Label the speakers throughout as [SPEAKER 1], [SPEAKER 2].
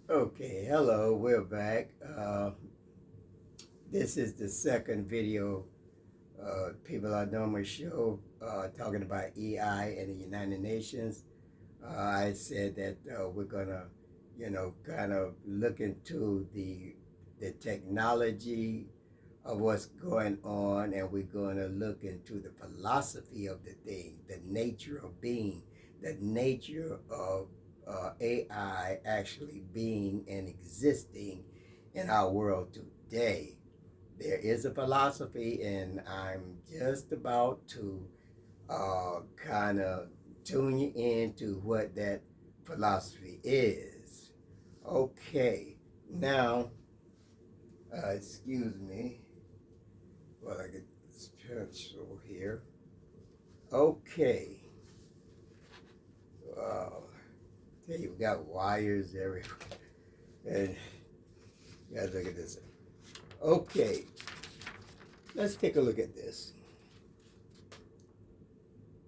[SPEAKER 1] Okay, hello, we're back. This is the second video, People I Normally Show, talking about EI and the United Nations. I said that we're gonna, kind of look into the technology of what's going on, and we're gonna look into the philosophy of the thing, the nature of being, the nature of AI actually being and existing in our world today. There is a philosophy, and I'm just about to kind of tune you into what that philosophy is. Okay, now, excuse me while I get this pencil here. Okay, uh, tell you, we got wires everywhere. And you guys look at this. Okay, let's take a look at this.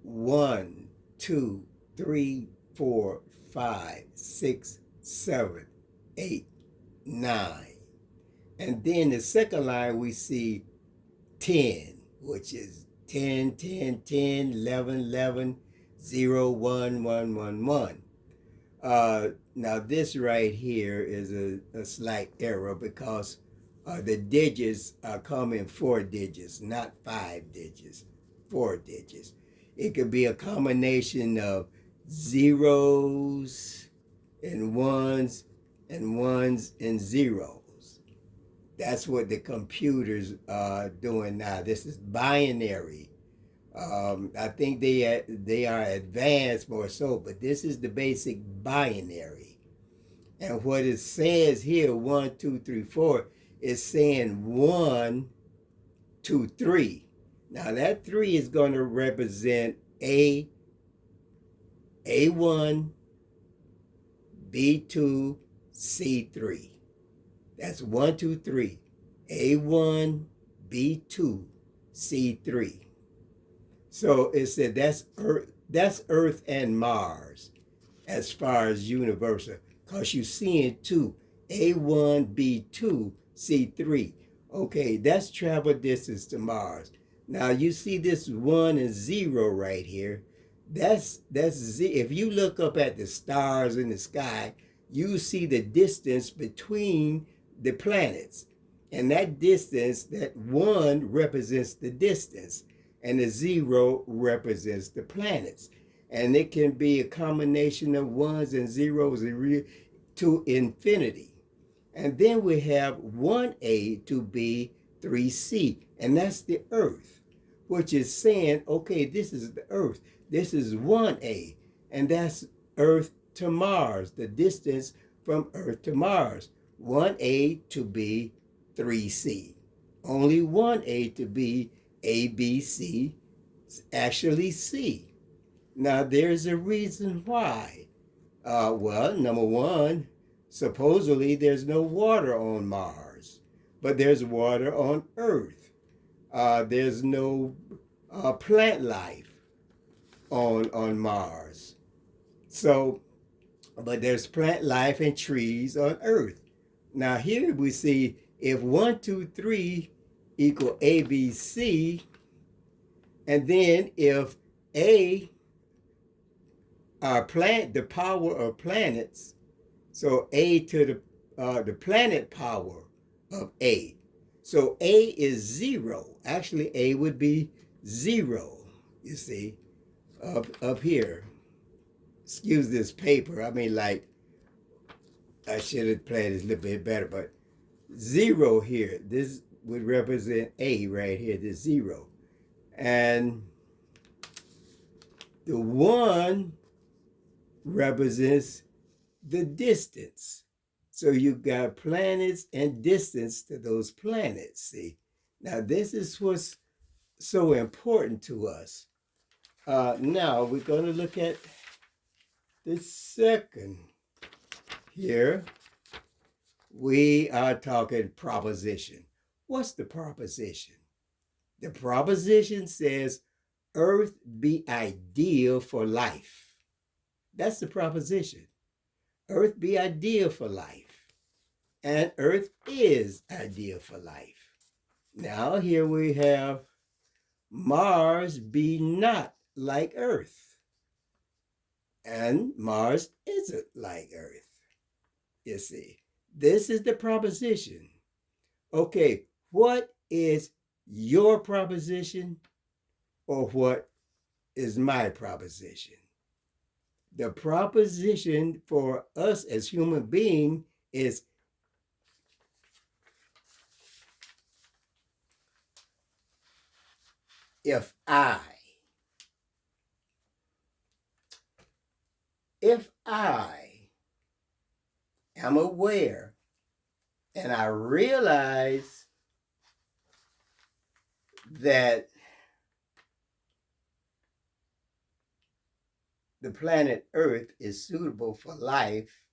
[SPEAKER 1] 1, 2, 3, 4, 5, 6, 7, 8, 9. And then the second line we see 10, which is 10, 10, 10, 11, 11, 0, 1, 1, 1, 1. Now this right here is a slight error because the digits come in 4 digits, not 5 digits, 4 digits. It could be a combination of zeros and ones and zeros. That's what the computers are doing now. This is binary. I think they are advanced more so, but this is the basic binary. And what it says here, 1, 2, 3, 4, is saying 1, 2, 3. Now that 3 is going to represent A1, B2, C3. That's 1, 2, 3. A1, B2, C3. So it said that's Earth and Mars as far as universal. Because you seeing two, A1, B2, C3. Okay, that's travel distance to Mars. Now you see this 1 and 0 right here. That's Z. If you look up at the stars in the sky, you see the distance between the planets. And that distance, that 1 represents the distance, and the 0 represents the planets. And it can be a combination of ones and zeros to infinity. And then we have 1A to B 3C, and that's the Earth, which is saying, okay, this is the Earth. This is 1A, and that's Earth to Mars, the distance from Earth to Mars. 1A to B 3C. Only 1A to B ABC, actually C. Now, there's a reason why. Well, number one, supposedly there's no water on Mars, but there's water on Earth. There's no plant life on Mars. So, but there's plant life and trees on Earth. Now here we see if 1, 2, 3 equal ABC, and then if A are the power of planets, so A to the planet power of A. So A is 0. Actually, A would be 0, you see, up here. Excuse this paper. I mean, like, I should have played this a little bit better, but 0 here. This would represent A right here, the 0. And the 1 represents the distance. So you've got planets and distance to those planets, see? Now, this is what's so important to us. Now, we're going to look at the second here. We are talking proposition. What's the proposition? The proposition says Earth be ideal for life. That's the proposition. Earth be ideal for life. and Earth is ideal for life. Now here we have Mars be not like Earth, and Mars isn't like Earth. You see, this is the proposition. Okay, what is your proposition or what is my proposition? The proposition for us as human beings is if I am aware and I realize that the planet Earth is suitable for life,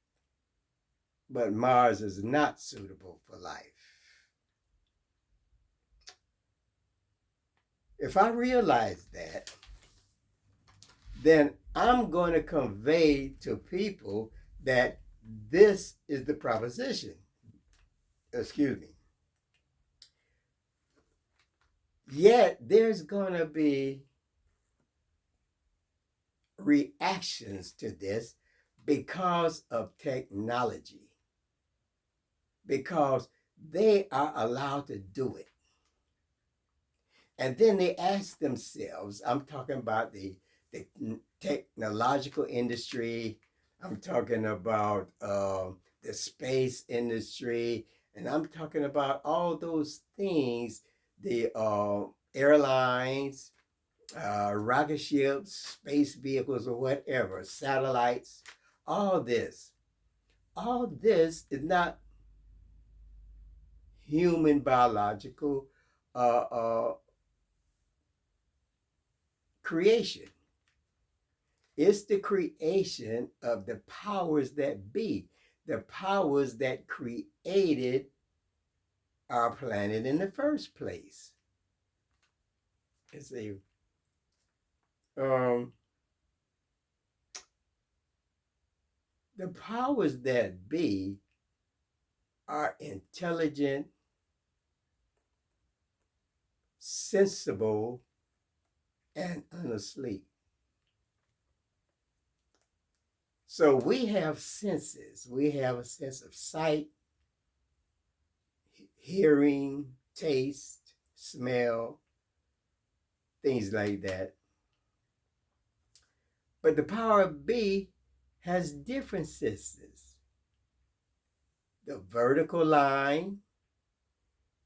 [SPEAKER 1] but Mars is not suitable for life. If I realize that, then I'm going to convey to people that this is the proposition. Excuse me. Yet there's going to be reactions to this because of technology, because they are allowed to do it. And then they ask themselves, I'm talking about the technological industry, I'm talking about the space industry, and I'm talking about all those things, the airlines, rocket ships, space vehicles, or whatever, satellites, all this. All this is not human biological creation. It's the creation of the powers that be, the powers that created our planet in the first place. You see, the powers that be are intelligent, sensible, and unasleep. So we have senses. We have a sense of sight, hearing, taste, smell, things like that. But the power B has different senses. The vertical line,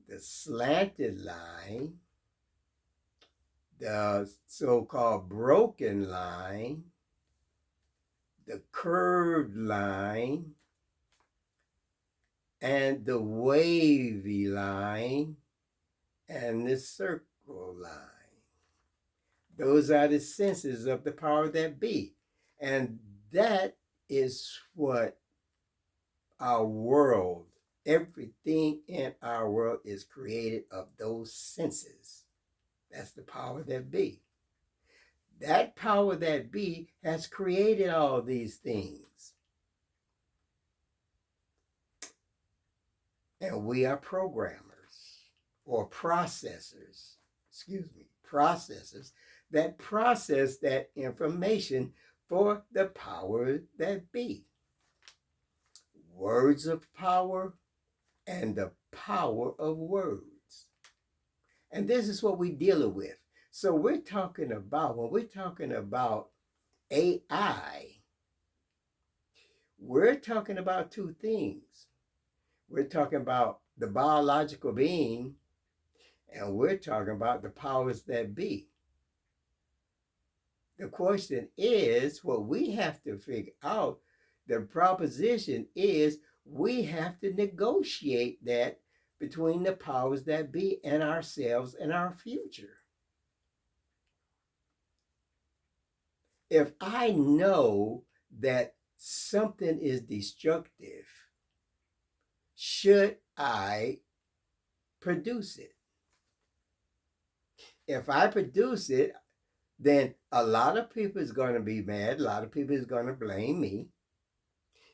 [SPEAKER 1] the slanted line, the so-called broken line, the curved line, and the wavy line, and the circle line. Those are the senses of the power that be. And that is what our world, everything in our world is created of those senses. That's the power that be. That power that be has created all these things. And we are programmers or processors, processors that process that information for the power that be. Words of power and the power of words. And this is what we're dealing with. So when we're talking about AI, we're talking about two things. We're talking about the biological being, and we're talking about the powers that be. The question is, what we have to figure out, the proposition is, we have to negotiate that between the powers that be and ourselves and our future. If I know that something is destructive, should I produce it? If I produce it, then a lot of people is going to be mad. A lot of people is going to blame me.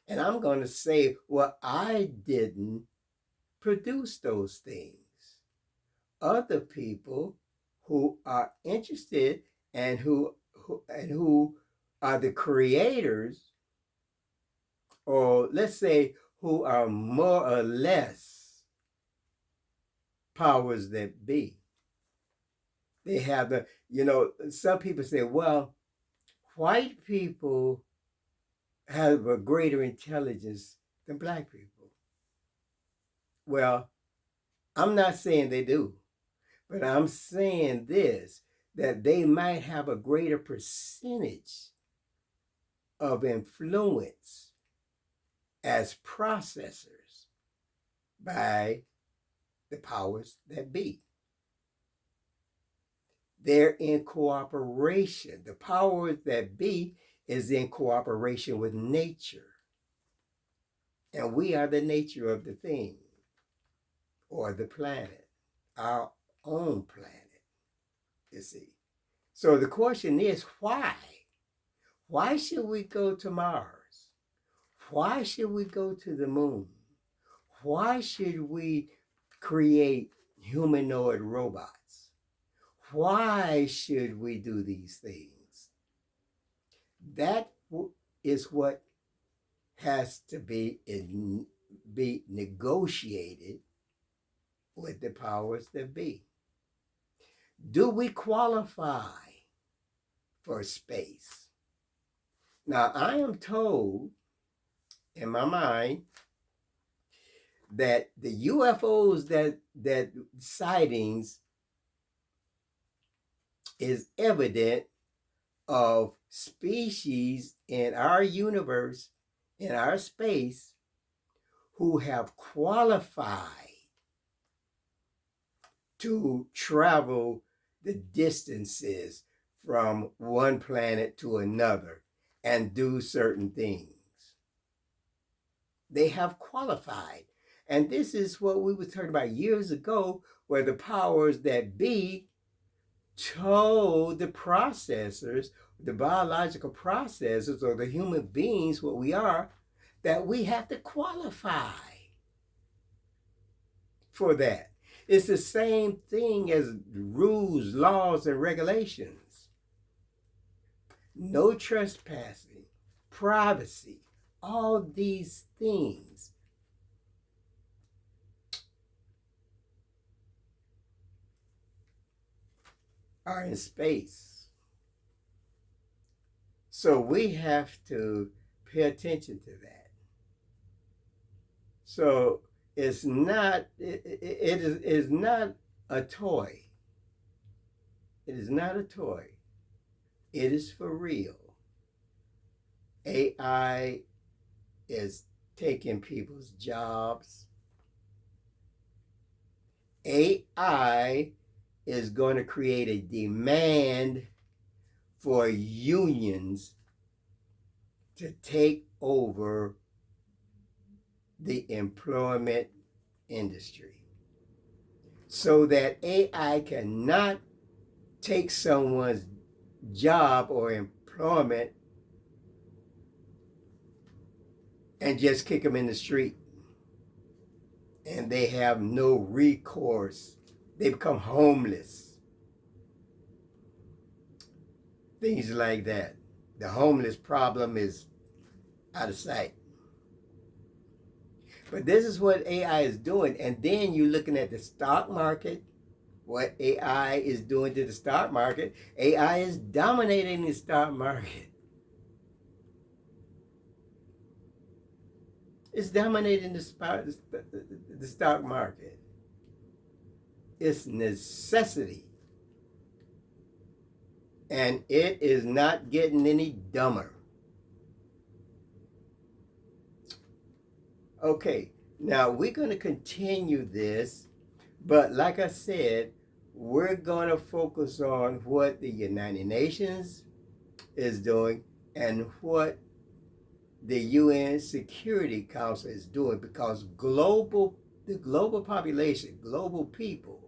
[SPEAKER 1] And I'm going to say, well, I didn't produce those things. Other people who are interested and who are the creators, or let's say who are more or less powers that be. They have the, some people say, well, white people have a greater intelligence than black people. Well, I'm not saying they do, but I'm saying this, that they might have a greater percentage of influence as processors by the powers that be. They're in cooperation. The powers that be is in cooperation with nature. And we are the nature of the thing, or the planet, our own planet, you see. So the question is, why? Why should we go to Mars? Why should we go to the moon? Why should we create humanoid robots? Why should we do these things? That is what has to be negotiated with the powers that be. Do we qualify for space? Now, I am told in my mind that the UFOs that sightings is evident of species in our universe, in our space, who have qualified to travel the distances from one planet to another and do certain things. They have qualified. And this is what we were talking about years ago, where the powers that be told the processors, the biological processors, or the human beings, what we are, that we have to qualify for that. It's the same thing as rules, laws, and regulations. No trespassing, privacy, all these things are in space. So we have to pay attention to that. So it's not, it is not a toy. It is not a toy. It is for real. AI is taking people's jobs. AI is going to create a demand for unions to take over the employment industry, so that AI cannot take someone's job or employment and just kick them in the street, and they have no recourse. They become homeless. Things like that. The homeless problem is out of sight. But this is what AI is doing. And then you're looking at the stock market, what AI is doing to the stock market. AI is dominating the stock market. It's dominating the stock market. It's necessity. And it is not getting any dumber. Okay, now we're going to continue this, but like I said, we're going to focus on what the United Nations is doing and what the UN Security Council is doing, because the global population, global people,